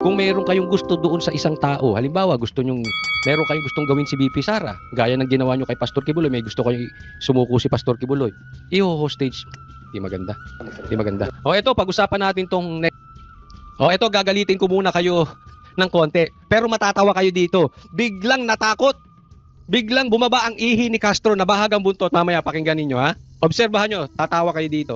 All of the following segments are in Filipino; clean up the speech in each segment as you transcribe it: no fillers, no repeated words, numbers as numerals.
Kung meron kayong gusto doon sa isang tao, halimbawa meron kayong gustong gawin si BP Sara, gaya ng ginawa nyo kay Pastor Kibuloy, may gusto kayong sumuko si Pastor Kibuloy, i-hostage. Di maganda. Di maganda. O ito, pag-usapan natin tong next. O ito, gagalitin ko muna kayo ng konti. Pero matatawa kayo dito. Biglang natakot. Biglang bumaba ang ihi ni Castro na bahagang buntot. Mamaya pakinggan ninyo, ha? Obserbahan nyo, tatawa kayo dito.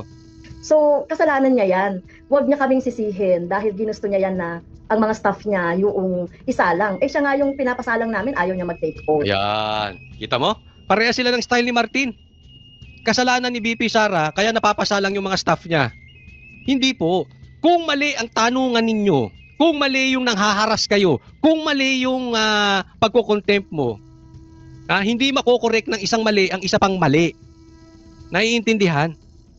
So, kasalanan niya yan. Huwag niya kaming sisihin dahil ginusto niya yan na ang mga staff niya yung isa lang. Eh siya nga yung pinapasalang namin, ayaw niya mag-take oath. Ayan. Kita mo? Pareha sila ng style ni Martin. Kasalanan ni BP Sara, kaya napapasalang yung mga staff niya. Hindi po. Kung mali ang tanungan ninyo, kung mali yung nanghaharas kayo, kung mali yung pagko-contempt mo, hindi makokorek ng isang mali ang isa pang mali. Naiintindihan?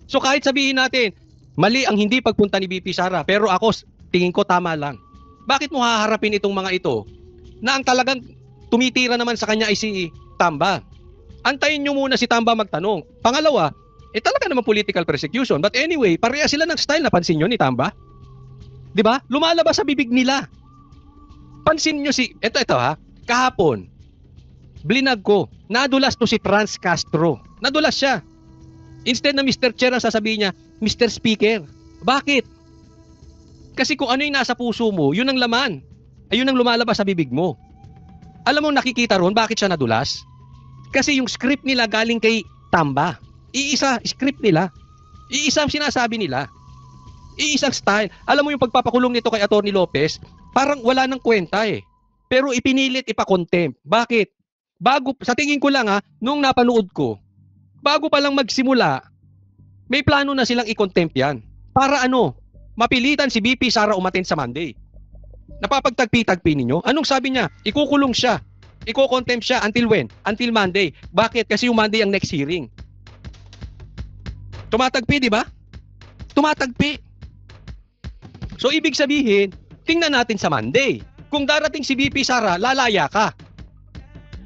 So kahit sabihin natin, mali ang hindi pagpunta ni BP Sara, pero ako, tingin ko tama lang. Bakit mo haharapin itong mga ito na ang talagang tumitira naman sa kanya ay si Tamba? Antayin nyo muna si Tamba magtanong. Pangalawa, talaga naman political persecution. But anyway, pareha sila ng style. Napansin nyo ni Tamba? Di ba? Lumalabas sa bibig nila. Pansin nyo ito ha, kahapon, blinag ko, nadulas to si Franz Castro. Nadulas siya. Instead na Mr. Chair ang sasabihin niya, Mr. Speaker. Bakit? Kasi kung ano yung nasa puso mo, yun ang laman. Ayun ang lumalabas sa bibig mo. Alam mo nakikita ron, bakit siya nadulas? Kasi yung script nila galing kay Tamba. Iisa script nila. Iisang sinasabi nila. Iisang style. Alam mo yung pagpapakulong nito kay Atty. Lopez, parang wala nang kwenta eh. Pero ipinilit ipa-contempt. Bakit? Sa tingin ko lang nung napanood ko, bago pa lang magsimula, may plano na silang i-contempt yan. Para mapilitan si BP Sara umattend sa Monday. Napapagtagpi-tagpi ninyo? Anong sabi niya? Ikukulong siya. Iko-contempt siya until when? Until Monday. Bakit? Kasi yung Monday ang next hearing. Tumatagpi, di ba? Tumatagpi. So, ibig sabihin, tingnan natin sa Monday. Kung darating si BP Sara, lalaya ka.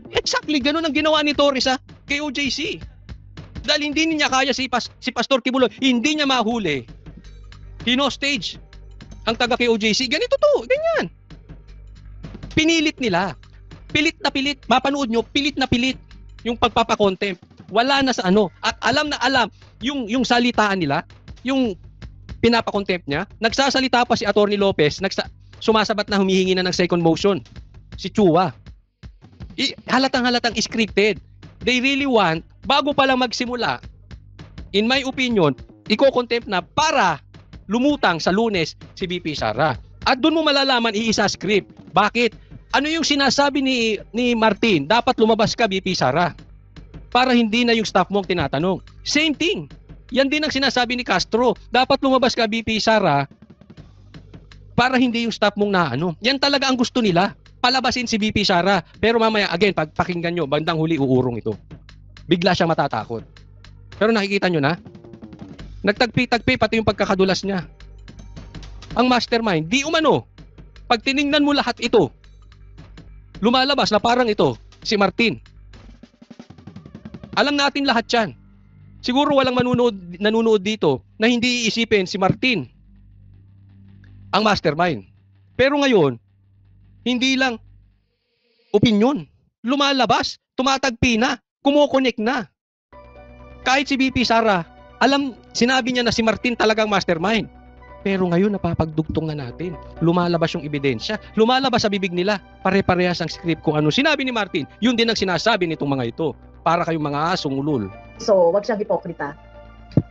Exactly, ganun ang ginawa ni Torres kay OJC. Dahil hindi niya kaya si Pastor Kibuloy, hindi niya mahuli. Hinostage ang taga kay OJC. Ganito to, ganyan. Pinilit nila. Pilit na pilit. Mapanood nyo, pilit na pilit yung pagpapakontempt. Wala na sa At alam na alam, yung salitaan nila, yung pinapakontempt niya, nagsasalita pa si Atty. Lopez, sumasabat na humihingi na ng second motion. Si Chua. Halatang-halatang scripted. They really want, bago pa lang magsimula, in my opinion, iko-contempt na para lumutang sa Lunes si BP Sara. At doon mo malalaman iisa script. Bakit? Ano yung sinasabi ni Martin? Dapat lumabas ka BP Sara. Para hindi na yung staff mo ang tinatanong. Same thing. Yan din ang sinasabi ni Castro. Dapat lumabas ka BP Sara para hindi yung staff mong Yan talaga ang gusto nila. Palabasin si BP Sara. Pero mamaya, again, pag pakinggan nyo, bandang huli uurong ito. Bigla siya matatakot. Pero nakikita nyo na? Nagtagpi-tagpi pati yung pagkakadulas niya. Ang mastermind, di umano. Pag tiningnan mo lahat ito, lumalabas na parang ito, si Martin. Alam natin lahat yan. Siguro walang nanonood dito na hindi iisipin si Martin ang mastermind. Pero ngayon, hindi lang opinion. Lumalabas, tumatagpi na, kumokonek na. Kahit si BP Sara, sinabi niya na si Martin talagang mastermind. Pero ngayon, napapagdugtong na natin. Lumalabas yung ebidensya. Lumalabas sa bibig nila. Pare-parehas ang script kung ano sinabi ni Martin. Yun din ang sinasabi nitong mga ito. Para kayong mga asong ulul. So, wag siyang hipokrita.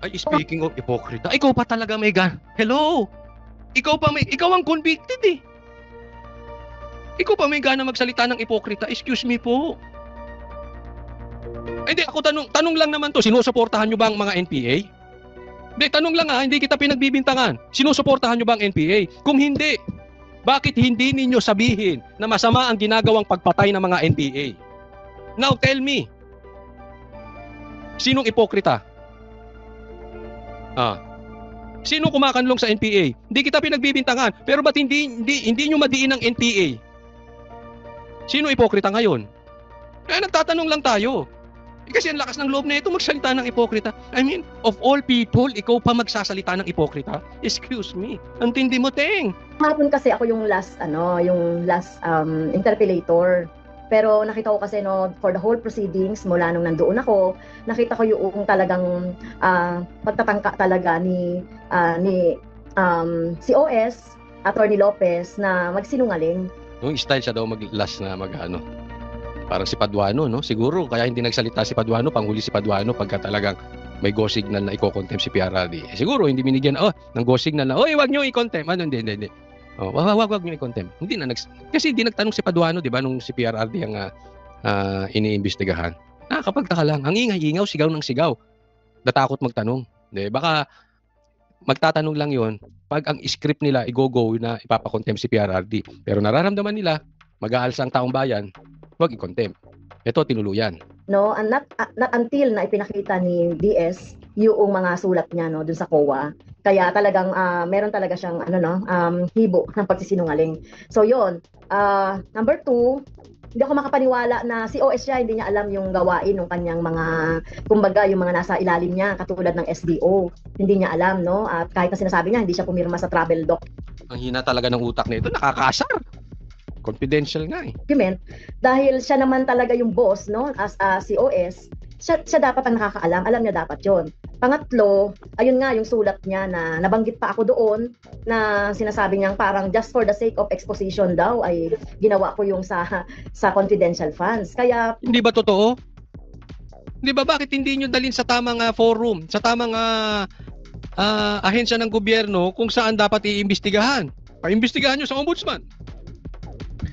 Ay, speaking of hipokrita, ikaw pa talaga may Hello? Ikaw ang convicted eh. Ikaw pa may gana magsalita ng hipokrita. Excuse me po. Hindi, ako tanong lang naman to, sinusuportahan nyo ba ang mga NPA? Hindi, tanong lang hindi kita pinagbibintangan. Sinusuportahan nyo ba ang NPA? Kung hindi, bakit hindi ninyo sabihin na masama ang ginagawang pagpatay ng mga NPA? Now tell me, sinong hipokrita? Sino kumakanlong sa NPA? Hindi kita pinagbibintangan, pero ba't hindi nyo madiin ang NPA? Sino hipokrita ngayon? Kaya nagtatanong lang tayo. Kasi ang lakas ng loob na ito magsalita ng hipokrita. I mean, of all people, ikaw pa magsasalita ng hipokrita? Excuse me. Ang tindi mo, Teng. Hapon kasi ako yung last interpellator. Pero nakita ko kasi no, for the whole proceedings, mula nung nandoon ako, nakita ko yung talagang pagtatangka talaga ni COS, Attorney Lopez, na magsinungaling. Yung style siya daw mag-last na mag-ano. Parang si Paduano, no? Siguro, kaya hindi nagsalita si Paduano, panghuli si Paduano pagka talagang may go signal na i-contempt si PRRD. Siguro, hindi binigyan, ng go signal na, wag nyo i-contempt. Ano, hindi. Wag nyo i-contempt. Hindi na, kasi hindi nagtanong si Paduano, di ba, nung si PRRD ang iniimbestigahan. Nakakapagtaka lang. Ang ingay-ingaw, sigaw ng sigaw. Natakot magtanong. Baka magtatanong lang yon pag ang script nila i-go na ipapakontempt si PRRD. Pero nararamdaman nila, mag-aalsa ang taong bayan, wag i-contempt. Ito, tinuluyan. No, and not until na ipinakita ni DS yung mga sulat niya no dun sa COA. Kaya talagang meron talaga siyang hibo ng pagsisinungaling. So yon, number 2, hindi ako makapaniwala na si OS siya, hindi niya alam yung gawain ng kanyang mga, kumbaga, yung mga nasa ilalim niya, katulad ng SDO. Hindi niya alam, no? At kahit na sinasabi niya, hindi siya pumirma sa travel doc. Ang hina talaga ng utak nito, nakakasar. Confidential nga eh. Document, dahil siya naman talaga yung boss, no? As si OS, siya dapat ang nakakaalam, alam niya dapat yon. Pangatlo, ayun nga yung sulat niya na nabanggit pa ako doon na sinasabi niyang parang just for the sake of exposition daw ay ginawa ko yung sa confidential funds. Kaya hindi ba totoo? Hindi ba bakit hindi niyo dalhin sa tamang forum, sa tamang ahensya ng gobyerno kung saan dapat iimbestigahan? Paimbestigahan niyo sa ombudsman.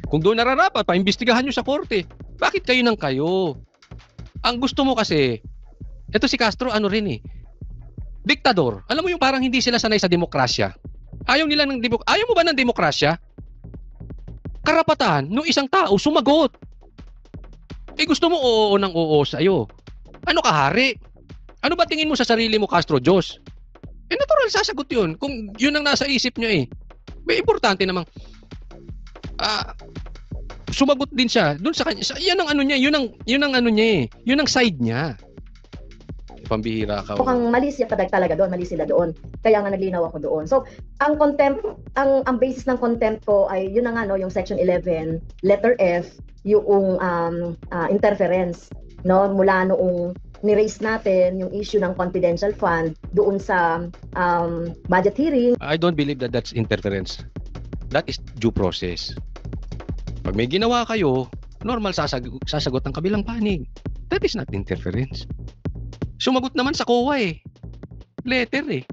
Kung doon nararapat, paimbestigahan niyo sa korte. Bakit kayo nang kayo? Ang gusto mo kasi, ito si Castro diktador. Alam mo yung parang hindi sila sanay sa demokrasya. Ayaw mo ba ng demokrasya? Karapatan ng isang tao sumagot. Gusto mo oo ng oo sa'yo. Ano ka, hari? Ano ba tingin mo sa sarili mo, Castro Diyos? Natural sasagot yun. Kung yun ang nasa isip niya may importante namang sumagot din siya doon sa kanya. Yan ang ano niya, yun ang ano niya yun ang side niya. Pambihira ka. Mukhang mali siya talaga doon, mali sila doon. Kaya nga naglinaw ako doon. So, ang contempt, ang basis ng contempt ko ay yun na nga no, yung section 11, letter F, yung interference no mula noong ni-raise natin yung issue ng confidential fund doon sa budget hearing. I don't believe that that's interference. That is due process. Pag may ginawa kayo, normal sasagot ang kabilang panig. That is not interference. Sumagot naman sa COA letter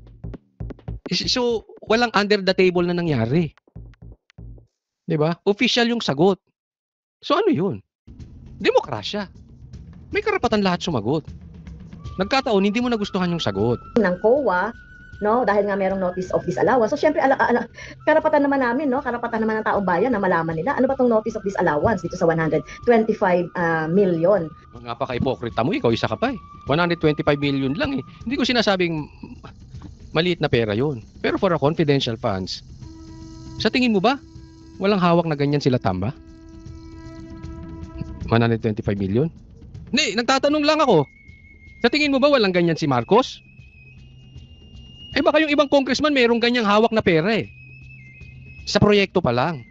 So, walang under the table na nangyari. 'Di ba? Official yung sagot. So ano 'yun? Demokrasya. May karapatan lahat sumagot. Nagkataon hindi mo nagustuhan yung sagot ng COA, no, dahil nga merong notice of disallowance. So syempre karapatan naman namin, no, karapatan naman ng taong bayan na malaman nila ano ba tong notice of disallowance dito sa 125 million. Napaka-ipokrita mo, ikaw isa ka pa 125 million lang Hindi ko sinasabing maliit na pera 'yun. Pero for a confidential funds, sa tingin mo ba walang hawak na ganyan sila Tamba? 125 million? Hindi, nagtatanong lang ako. Sa tingin mo ba walang ganyan si Marcos? Baka yung ibang congressman mayroong ganyang hawak na pera sa proyekto pa lang.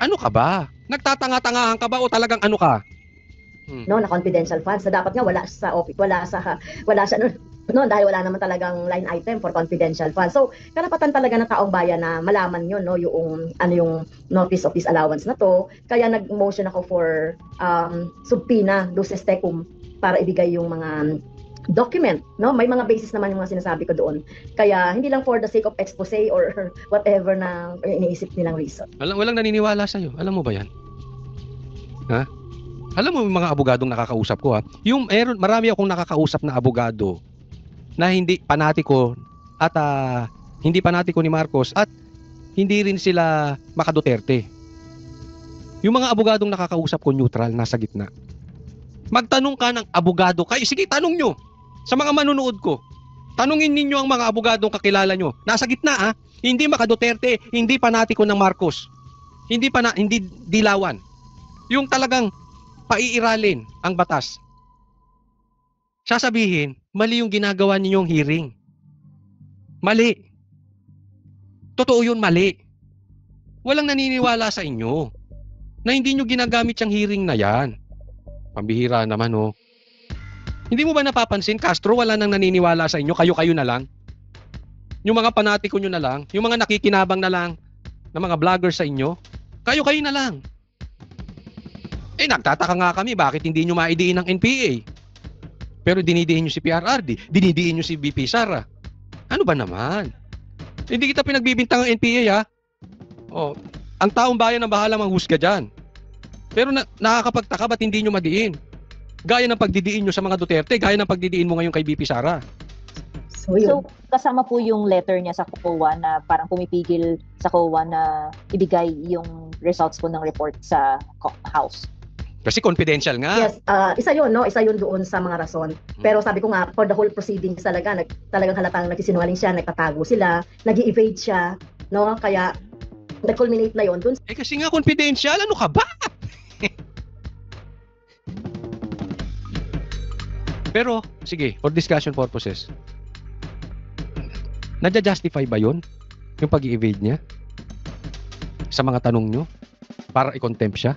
Ano ka ba? Nagtatanga-tangahan ka ba o talagang ano ka? No, na confidential funds na dapat nga wala sa office, wala siya no, dahil wala naman talagang line item for confidential funds. So, karapatan talaga ng taong bayan na malaman yun, no, yung notice of disallowance na to. Kaya nag-motion ako for subpoena luces tecum para ibigay yung mga document, no? May mga basis naman yung mga sinasabi ko doon. Kaya hindi lang for the sake of expose or whatever na iniisip nilang reason. Walang naniniwala sa'yo. Alam mo ba yan? Ha? Alam mo yung mga abogadong nakakausap ko marami akong nakakausap na abogado na hindi panatiko at hindi panatiko ni Marcos at hindi rin sila maka-Duterte. Yung mga abogadong nakakausap ko neutral, nasa gitna. Magtanong ka ng abogado. Sige, tanong nyo sa mga manunood ko. Tanungin ninyo ang mga abogadong kakilala nyo. Nasa gitna hindi maka-Duterte, hindi panatiko ng Marcos. Hindi dilawan. Yung talagang paiiralin ang batas. Sasabihin, mali yung ginagawa ninyong hearing. Mali. Totoo yun, mali. Walang naniniwala sa inyo na hindi nyo ginagamit yung hearing na yan. Pambihira naman, oh. Hindi mo ba napapansin, Castro, wala nang naniniwala sa inyo, kayo-kayo na lang? Yung mga panatiko nyo na lang, yung mga nakikinabang na lang, na mga vlogger sa inyo, kayo-kayo na lang. Nagtataka nga kami, bakit hindi nyo maidiin ng NPA? Pero dinidiin nyo si PRRD, dinidiin nyo si BP Sara. Ano ba naman? Hindi kita pinagbibintang ng NPA, ha? Oh, ang taong bayan ang bahala manghusga dyan. Pero nakakapagtaka, ba't hindi nyo madiin? Gaya ng pagdidiin nyo sa mga Duterte, gaya ng pagdidiin mo ngayon kay BP Sara. So, kasama po yung letter niya sa COA na parang pumipigil sa COA na ibigay yung results po ng report sa House. Kasi confidential nga. Yes, isa yun, no? Isa yun doon sa mga rason. Pero sabi ko nga, for the whole proceedings talaga, talagang halatang nagsisinungaling siya, nagtatago sila, nag-i-evade siya, no? Kaya, nag-culminate na yun dun. Kasi nga confidential, ano ka ba? Pero, sige, for discussion purposes, nadja-justify ba yun? Yung pag-i-evade niya? Sa mga tanong nyo? Para i-contempt siya?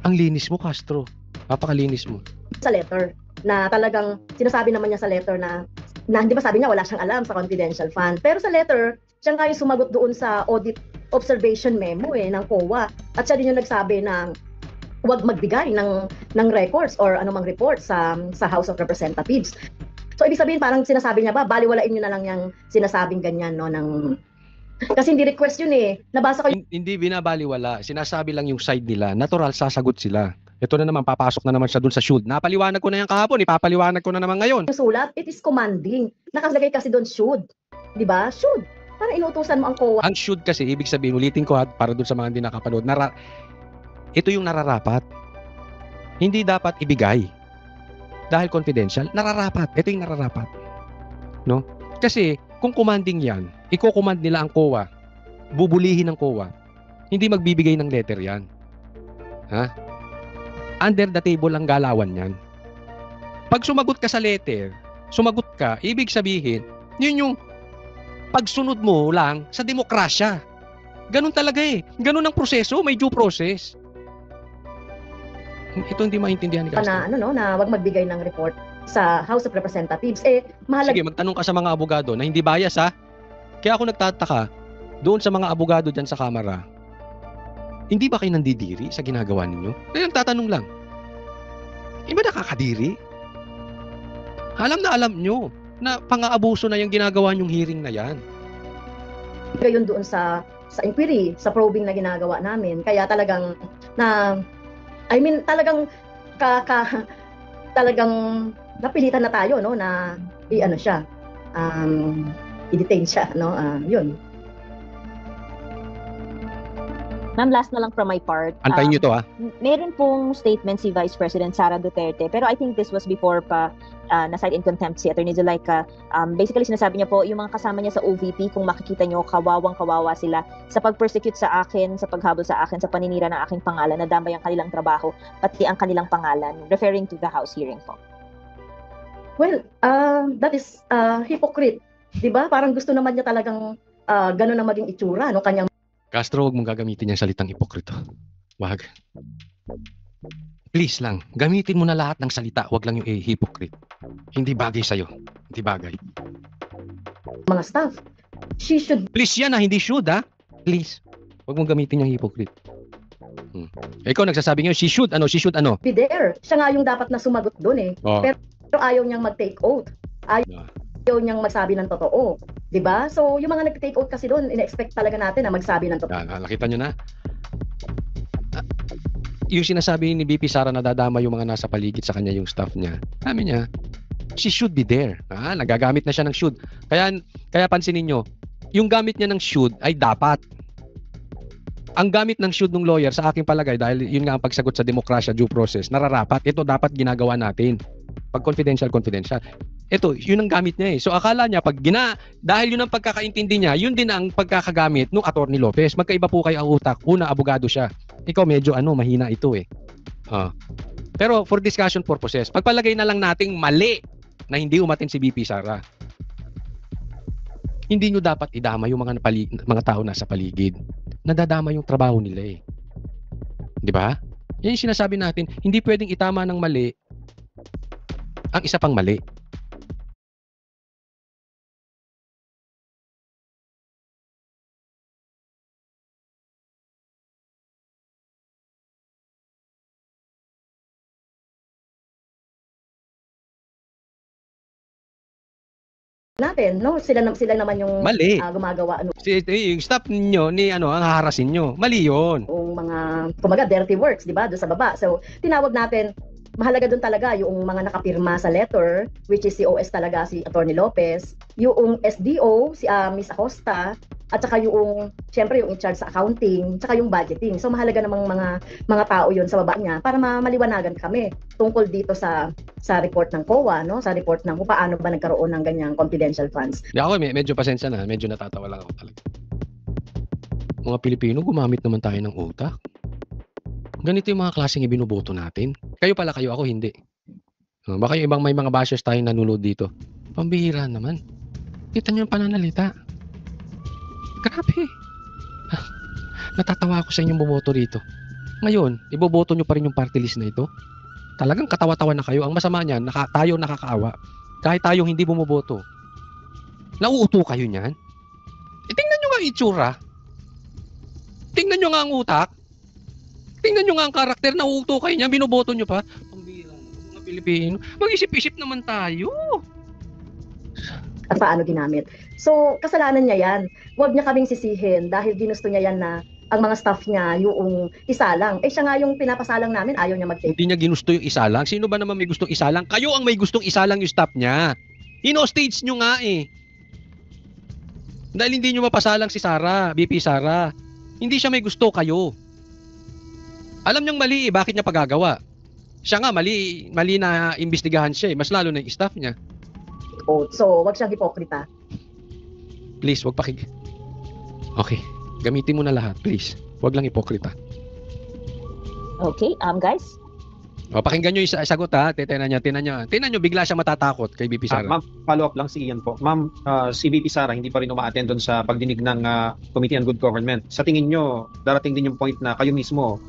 Ang linis mo, Castro. Napakalinis mo. Sa letter, na talagang sinasabi naman niya sa letter na hindi ba sabi niya wala siyang alam sa confidential fund. Pero sa letter, siya nga yung sumagot doon sa audit observation memo ng COA. At siya din yung nagsabi na huwag magbigay ng records or anumang report sa House of Representatives. So ibig sabihin parang sinasabi niya ba, baliwalain niyo na lang yung sinasabing ganyan, no, kasi hindi request yun Nabasa ko Hindi binabaliwala. Sinasabi lang yung side nila. Natural, sasagot sila. Ito na naman, papasok na naman siya dun sa should. Napaliwanag ko na yan kahapon, ipapaliwanag ko na naman ngayon. yung sulat, it is commanding. Nakalagay kasi doon should. Di ba? Should. Para inutusan mo ang COA. Ang should kasi, ibig sabihin, ulitin ko para dun sa mga hindi nakapanood, ito yung nararapat. Hindi dapat ibigay. Dahil confidential, nararapat. Ito yung nararapat. No? Kasi, kung commanding yan, i-command nila ang COA, bubulihin ng COA, hindi magbibigay ng letter yan. Ha? Under the table ang galawan yan. Pag sumagot ka sa letter, sumagot ka, ibig sabihin, yun yung pagsunod mo lang sa demokrasya. Ganun talaga Ganun ang proseso, may due process. Ito hindi maintindihan ni Castro. Na wag magbigay ng report sa House of Representatives. Mahalaga. Sige, magtanong ka sa mga abogado na hindi bias, ha? Kaya ako nagtataka, doon sa mga abogado dyan sa Kamara, hindi ba kayo nandidiri sa ginagawa ninyo? Kaya nagtatanong lang. Iba nakakadiri? Alam na alam nyo na pang-aabuso na yung ginagawa nyong hearing na yan. Yun doon sa inquiry, sa probing na ginagawa namin. Kaya talagang talagang napilitan na tayo, no, na i-detain siya, no, yun. Ma'am, last na lang from my part. Antayin nyo to, ha? Meron pong statement si Vice President Sara Duterte, pero I think this was before pa na-cite in contempt si Attorney Zulaika. Basically, sinasabi niya po, yung mga kasama niya sa OVP, kung makikita niyo, kawawang-kawawa sila sa pag-persecute sa akin, sa paghabol sa akin, sa paninira ng aking pangalan, nadamay ang kanilang trabaho, pati ang kanilang pangalan, referring to the House hearing po. Well, that is hypocrite. Diba? Parang gusto naman niya talagang gano'n ang maging itsura, no, kanyang. Castro, huwag mong gagamitin yung salitang hipokrito. Wag. Please lang, gamitin mo na lahat ng salita, wag lang yung hypocrite. Hindi bagay sa'yo. Hindi bagay. Mga staff. She should. Please yan, hindi should, ha? Please. Wag mong gamitin yung hypocrite. Ikaw nagsasabi ngayon, she should ano? Be there. Siya nga yung dapat na sumagot doon Oh. Pero ayaw niyang mag-take oath. Ayaw niyang magsabi ng totoo. Diba? So, yung mga nag-take oath kasi doon, ina-expect talaga natin na magsabi ng totoo. Nakita nyo na? Yung sinasabi ni BP Sara na dadama yung mga nasa paligid sa kanya, yung staff niya. Sabi niya, she should be there. Nagagamit na siya ng should. Kaya pansinin nyo, yung gamit niya ng should ay dapat. Ang gamit ng should ng lawyer sa aking palagay, dahil yun nga ang pagsagot sa demokrasya, due process, nararapat. Ito dapat ginagawa natin. Pag confidential. Ito, yun ang gamit niya So akala niya, dahil yun ang pagkakaintindi niya, yun din ang pagkakagamit ng Attorney Lopez. Magkaiba po kayo ang utak. Una, abogado siya. Ikaw medyo mahina ito Pero for discussion purposes, pagpalagay na lang nating mali na hindi umatin si BP Sara. Hindi nyo dapat idama yung mga tao nasa paligid. nadadama yung trabaho nila eh. 'Di ba? Yan yung sinasabi natin, hindi pwedeng itama ng mali ang isa pang mali. Natin, no? Sila naman yung Mali. gumagawa Yung staff ninyo ni ang haharasin nyo. Mali 'yon. yung mga kumaga dirty works, 'di ba? Doon sa baba. So, tinawag natin mahalaga doon talaga yung mga nakapirma sa letter, which is si OS talaga si Attorney Lopez, yung SDO si Miss Acosta, at saka yung syempre yung in charge sa accounting, saka yung budgeting. So mahalaga namang mga tao 'yon sa baba niya para maliwanagan kami tungkol dito sa report ng COA, no? Sa report ng kung paano ba nagkaroon ng ganyang confidential funds. Di ako medyo pasensya na, medyo natatawa lang ako talaga. Mga Pilipino, gumamit naman tayo ng utak. Ganito yung mga klaseng ibinuboto natin. Kayo, ako hindi. Baka yung ibang may mga bashers tayong nanonood dito. Pambihira naman. Kita niyo yung pananalita. Grabe. Natatawa ako sa inyong bumoto rito. Ngayon, iboboto nyo pa rin yung party list na ito. Talagang katawa-tawa na kayo. Ang masama niyan, tayo nakakaawa. Kahit tayong hindi bumoboto. Nauuto kayo niyan. Tingnan nyo nga ang itsura. Tingnan nyo nga ang utak. Tingnan nyo nga ang karakter, nauuto kayo niyan, binoboto nyo pa. Pambihira mga Pilipino. Mag-isip-isip naman tayo. At paano ginamit. So, kasalanan niya yan. Huwag niya kaming sisihin dahil ginusto niya yan na ang mga staff niya yung isalang. Siya nga yung pinapasalang namin, ayaw niya mag-take. Hindi niya ginusto yung isalang. Sino ba naman may gustong isalang? Kayo ang may gustong isalang yung staff niya. Hino-stage nyo nga eh. Dahil hindi nyo mapasalang si Sara, BP Sara. Hindi siya may gusto, kayo. Alam niyang mali eh, bakit niya pagagawa? Siya nga, mali na imbestigahan siya eh. Mas lalo na yung staff niya. So, wag siyang hipokrita. Please, wag Okay, gamitin mo na lahat, please. Wag lang hipokrita. Okay, guys. Pakinggan nyo yung sagot ha. Tinan nyo, bigla siya matatakot kay BP Sara. Ma'am, follow up lang si Ian po. Ma'am, si BP Sara hindi pa rin umaattend doon sa pagdinig ng Committee on Good Government. Sa tingin nyo, darating din yung point na kayo mismo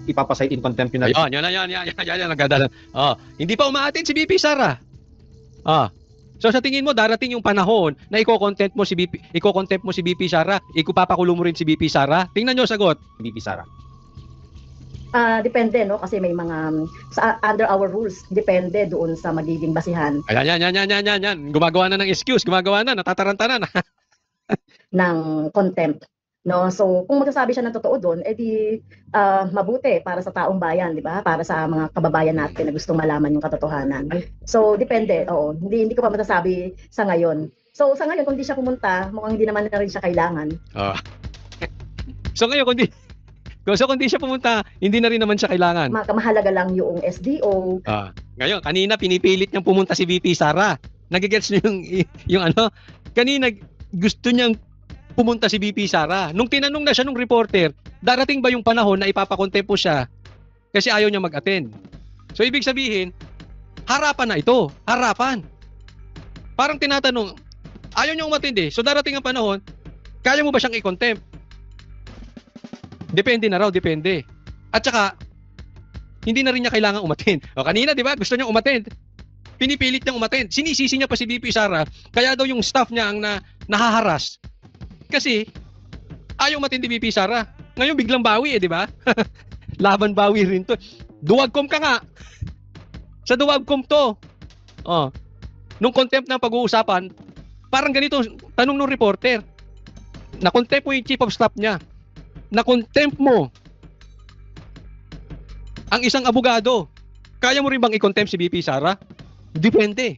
ipapasite in contempt yun. Yan, nagdadala. Hindi pa umaattend si BP Sara. So sa tingin mo, darating yung panahon na iko-contempt mo si BP Sara, ipapakulong mo rin si BP Sara? Tingnan nyo sagot. BP Sara. Depende, no? Kasi may mga under our rules, depende doon sa magiging basihan. Yan. Gumagawa na ng excuse, natataranta na. ng contempt. No, so kung magsasabi siya ng totoo doon, edi mabuti para sa taong bayan, 'di ba? Para sa mga kababayan natin na gustong malaman yung katotohanan. So depende, oo. Hindi ko pa masasabi sa ngayon. So sa ngayon kung hindi siya pumunta, mukhang hindi naman na rin siya kailangan. So ngayon kung di siya pumunta, hindi na rin naman siya kailangan. Mahalaga lang yung SDO. Ngayon, kanina pinipilit niyang pumunta si VP Sara. Nagigets niyo yung ano? Kanina gusto niyang pumunta si VP Sara. Nung tinanong na siya nung reporter, darating ba yung panahon na ipapakontempo siya kasi ayaw niya mag-attend. So ibig sabihin, harapan na ito. Harapan. Parang tinatanong, ayaw niya umattend eh. So darating ang panahon, kaya mo ba siyang i-contempt? Depende na raw, depende. At saka, hindi na rin niya kailangan umattend. Kanina, di ba? Gusto niya umattend. Pinipilit niyang umattend. Sinisisi niya pa si VP Sara, kaya daw yung staff niya ang nahaharas. Kasi ayaw matindi BP Sara. Ngayon biglang bawi di ba? Laban bawi rin to. Duwagcom ka nga. Sa Duwagcom to. Nung contempt ng pag-uusapan, parang ganito, tanong ng reporter. Na-contempt mo yung chief of staff niya. Na-contempt mo ang isang abogado. Kaya mo rin bang i-contempt si BP Sara? Depende.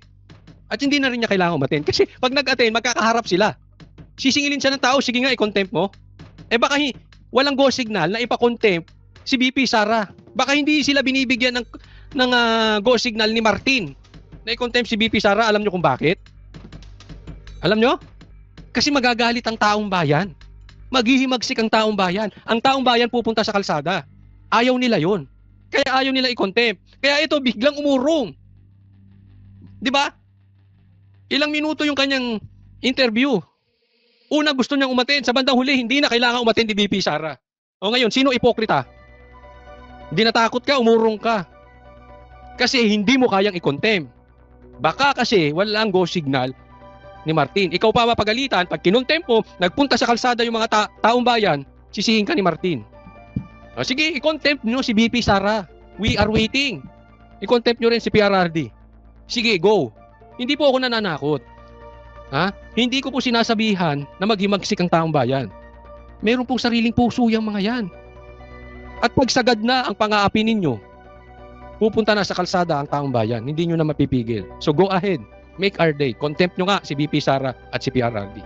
At hindi na rin niya kailangan umattend. Kasi pag nag-attend, magkakaharap sila. Sisingilin siya ng tao, sige nga i-contempt mo. Baka walang go signal na ipa-contempt si BP Sara. Baka hindi sila binibigyan ng go signal ni Martin na i-contempt si BP Sara. Alam nyo kung bakit? Alam nyo? Kasi magagalit ang taong bayan. Maghihimagsik ang taong bayan. Ang taong bayan pupunta sa kalsada. Ayaw nila yon. Kaya ayaw nila i-contempt. Kaya ito biglang umurong. Di ba? Ilang minuto yung kanyang interview. Una gusto niyang umattend, sa bandang huli hindi na kailangan umattend ni VP Sara. O ngayon, sino ipokrita? Hindi natakot ka, umurong ka. Kasi hindi mo kayang i-contempt. Baka kasi walang go signal ni Martin. Ikaw pa mapagalitan, pag kinontempt mo, nagpunta sa kalsada yung mga taong bayan, sisihin ka ni Martin. O sige, i-contempt nyo si VP Sara. We are waiting. I-contempt nyo rin si PRRD. Sige, go. Hindi po ako nananakot. Ha? Hindi ko po sinasabihan na maghimagsik ang taong bayan. Meron pong sariling puso yung mga yan. At pag sagad na ang pang-aapi ninyo, pupunta na sa kalsada ang taong bayan. Hindi nyo na mapipigil. So go ahead. Make our day. Contempt nyo nga si VP Sara at si PRRD.